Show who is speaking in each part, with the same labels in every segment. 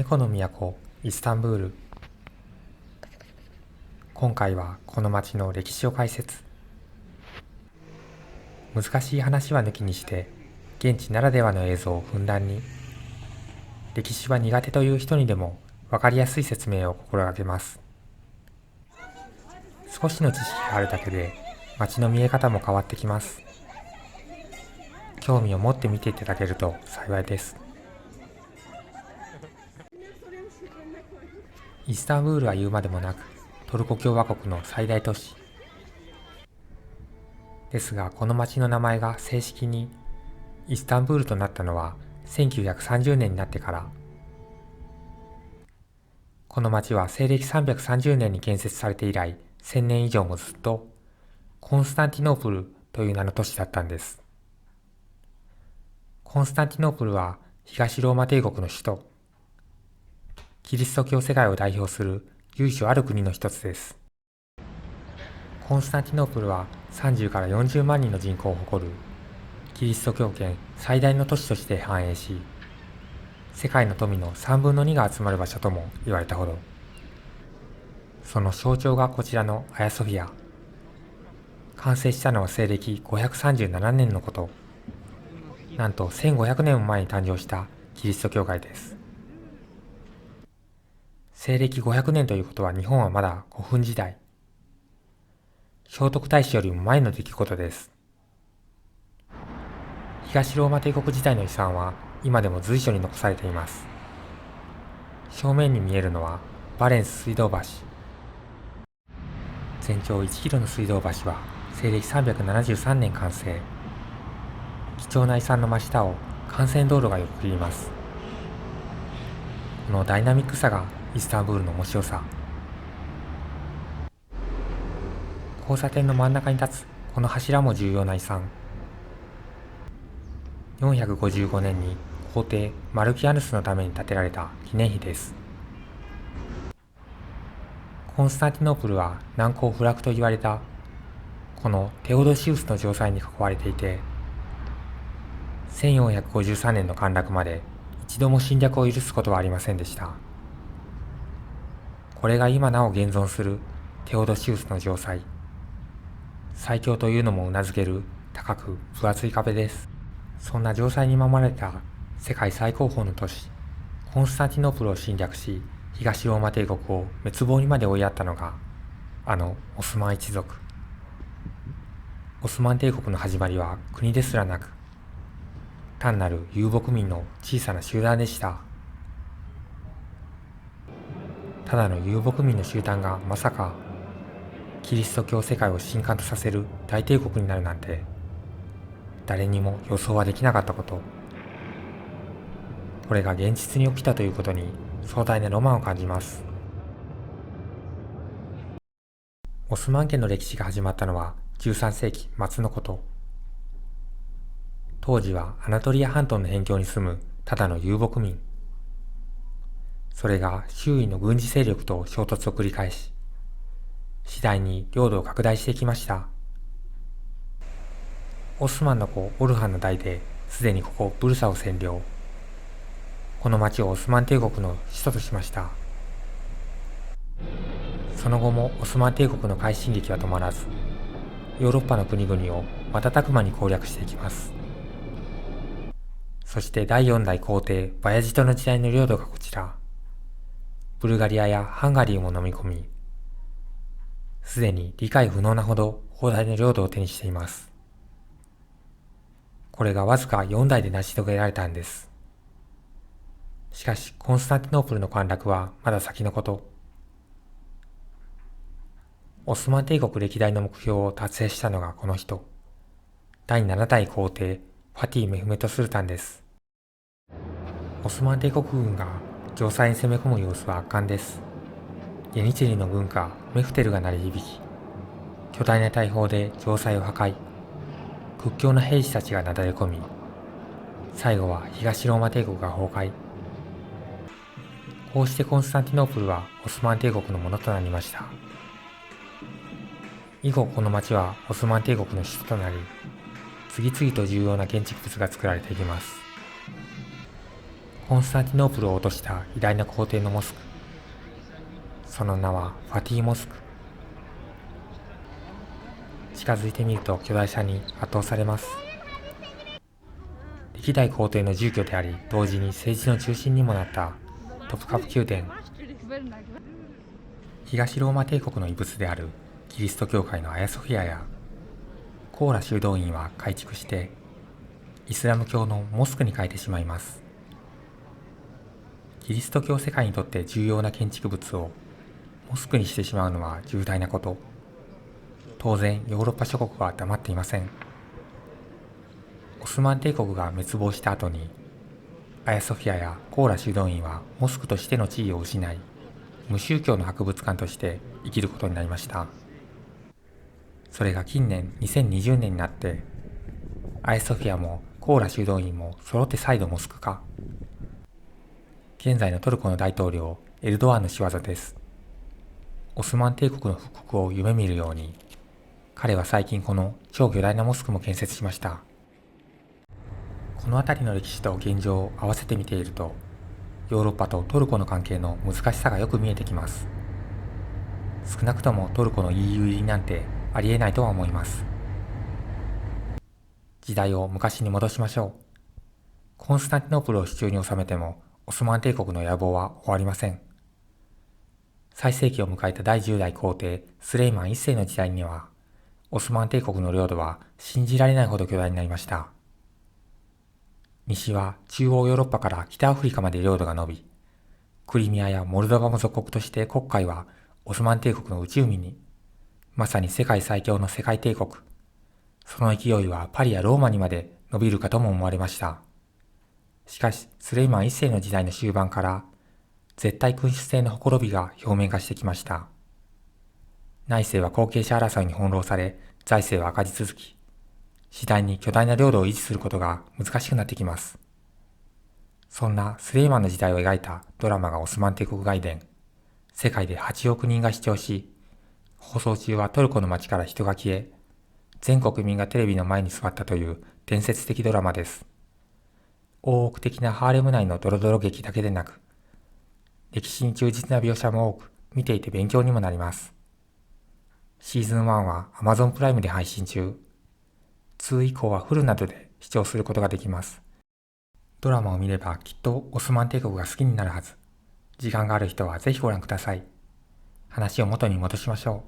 Speaker 1: 猫の都イスタンブール。今回はこの町の歴史を解説。難しい話は抜きにして現地ならではの映像をふんだんに、歴史は苦手という人にでも分かりやすい説明を心がけます。少しの知識があるだけで街の見え方も変わってきます。興味を持って見ていただけると幸いです。イスタンブールは言うまでもなくトルコ共和国の最大都市ですが、この町の名前が正式にイスタンブールとなったのは1930年になってから。この町は西暦330年に建設されて以来1000年以上もずっとコンスタンティノープルという名の都市だったんです。コンスタンティノープルは東ローマ帝国の首都、キリスト教世界を代表する由緒ある国の一つです。コンスタンティノープルは30から40万人の人口を誇るキリスト教圏最大の都市として繁栄し、世界の富の3分の2が集まる場所とも言われたほど。その象徴がこちらのアヤソフィア。完成したのは西暦537年のこと。なんと1500年も前に誕生したキリスト教会です。西暦500年ということは日本はまだ古墳時代、聖徳太子よりも前の出来事です。東ローマ帝国時代の遺産は今でも随所に残されています。正面に見えるのはバレンス水道橋。全長1キロの水道橋は西暦373年完成。貴重な遺産の真下を幹線道路が横切ります。このダイナミックさがイスタンブールの面白さ。交差点の真ん中に立つこの柱も重要な遺産。455年に皇帝マルキアヌスのために建てられた記念碑です。コンスタンティノープルは難攻不落と言われたこのテオドシウスの城塞に囲われていて、1453年の陥落まで一度も侵略を許すことはありませんでした。これが今なお現存するテオドシウスの城塞。最強というのもうなずける高く分厚い壁です。そんな城塞に守られた世界最高峰の都市コンスタンティノープルを侵略し、東ローマ帝国を滅亡にまで追いやったのがあのオスマン一族。オスマン帝国の始まりは国ですらなく、単なる遊牧民の小さな集団でした。ただの遊牧民の集団がまさかキリスト教世界を震撼とさせる大帝国になるなんて、誰にも予想はできなかったこと。これが現実に起きたということに壮大なロマンを感じます。オスマン家の歴史が始まったのは13世紀末のこと。当時はアナトリア半島の辺境に住むただの遊牧民。それが周囲の軍事勢力と衝突を繰り返し、次第に領土を拡大してきました。オスマンの子オルハンの代ですでにここブルサを占領。この町をオスマン帝国の首都としました。その後もオスマン帝国の快進撃は止まらず、ヨーロッパの国々を瞬く間に攻略していきます。そして第4代皇帝バヤジトの時代の領土がこちら。ブルガリアやハンガリーも飲み込み、すでに理解不能なほど広大な領土を手にしています。これがわずか4代で成し遂げられたんです。しかしコンスタンティノープルの陥落はまだ先のこと。オスマン帝国歴代の目標を達成したのがこの人、第7代皇帝ファティ・メフメト・スルタンです。オスマン帝国軍が城塞に攻め込む様子は圧巻です。ヤニチェリの軍歌メフテルが鳴り響き、巨大な大砲で城塞を破壊、屈強な兵士たちがなだれ込み、最後は東ローマ帝国が崩壊。こうしてコンスタンティノープルはオスマン帝国のものとなりました。以後この町はオスマン帝国の首都となり、次々と重要な建築物が作られていきます。コンスタンティノープルを落とした偉大な皇帝のモスク。その名はファティモスク。近づいてみると巨大さに圧倒されます。歴代皇帝の住居であり、同時に政治の中心にもなったトプカプ宮殿。東ローマ帝国の遺物であるキリスト教会のアヤソフィアやコーラ修道院は改築してイスラム教のモスクに変えてしまいます。キリスト教世界にとって重要な建築物をモスクにしてしまうのは重大なこと。当然ヨーロッパ諸国は黙っていません。オスマン帝国が滅亡した後にアヤソフィアやコーラ修道院はモスクとしての地位を失い、無宗教の博物館として生きることになりました。それが近年2020年になってアヤソフィアもコーラ修道院も揃って再度モスク化。現在のトルコの大統領エルドアンの仕業です。オスマン帝国の復刻を夢見るように、彼は最近この超巨大なモスクも建設しました。この辺りの歴史と現状を合わせてみていると、ヨーロッパとトルコの関係の難しさがよく見えてきます。少なくともトルコの EU 入りなんてありえないとは思います。時代を昔に戻しましょう。コンスタンティノープルを手中に収めてもオスマン帝国の野望は終わりません。最盛期を迎えた第10代皇帝スレイマン一世の時代には、オスマン帝国の領土は信じられないほど巨大になりました。西は中央ヨーロッパから北アフリカまで領土が伸び、クリミアやモルドバも属国として黒海はオスマン帝国の内海に、まさに世界最強の世界帝国。その勢いはパリやローマにまで伸びるかとも思われました。しかし、スレイマン一世の時代の終盤から、絶対君主制のほころびが表面化してきました。内政は後継者争いに翻弄され、財政は赤字続き、次第に巨大な領土を維持することが難しくなってきます。そんなスレイマンの時代を描いたドラマがオスマン帝国外伝。世界で8億人が視聴し、放送中はトルコの街から人が消え、全国民がテレビの前に座ったという伝説的ドラマです。大奥的なハーレム内のドロドロ劇だけでなく、歴史に忠実な描写も多く、見ていて勉強にもなります。シーズン1は Amazon プライムで配信中。2以降はフルなどで視聴することができます。ドラマを見ればきっとオスマン帝国が好きになるはず。時間がある人はぜひご覧ください。話を元に戻しましょ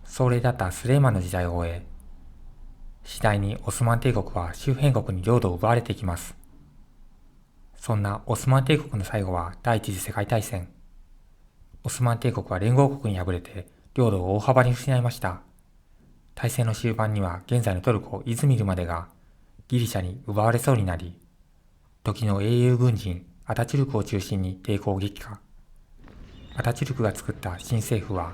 Speaker 1: う。壮麗だったスレイマンの時代を終え、次第にオスマン帝国は周辺国に領土を奪われていきます。そんなオスマン帝国の最後は第一次世界大戦。オスマン帝国は連合国に敗れて領土を大幅に失いました。大戦の終盤には現在のトルコ・イズミルまでがギリシャに奪われそうになり、時の英雄軍人アタチュルクを中心に抵抗激化。アタチュルクが作った新政府は、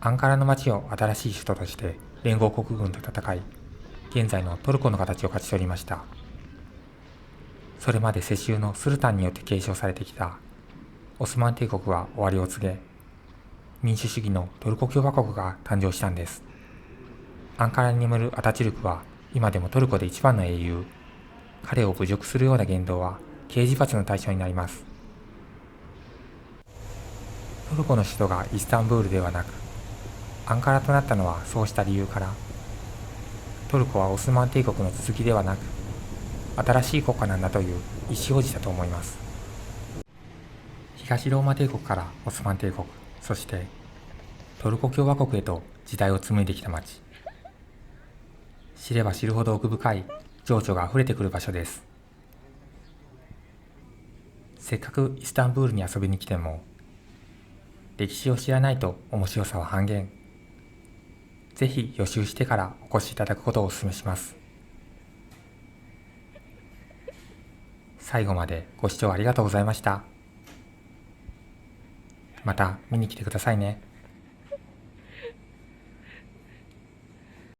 Speaker 1: アンカラの町を新しい首都として連合国軍と戦い、現在のトルコの形を勝ち取りました。それまで世襲のスルタンによって継承されてきたオスマン帝国は終わりを告げ、民主主義のトルコ共和国が誕生したんです。アンカラに眠るアタチュルクは今でもトルコで一番の英雄。彼を侮辱するような言動は刑事罰の対象になります。トルコの首都がイスタンブールではなく、アンカラとなったのはそうした理由から、トルコはオスマン帝国の続きではなく、新しい国家なんだという意思表示だと思います。東ローマ帝国からオスマン帝国、そしてトルコ共和国へと時代を紡いできた町。知れば知るほど奥深い情緒が溢れてくる場所です。せっかくイスタンブールに遊びに来ても、歴史を知らないと面白さは半減。ぜひ予習してからお越しいただくことをお勧めします。最後までご視聴ありがとうございました。また見に来てくださいね。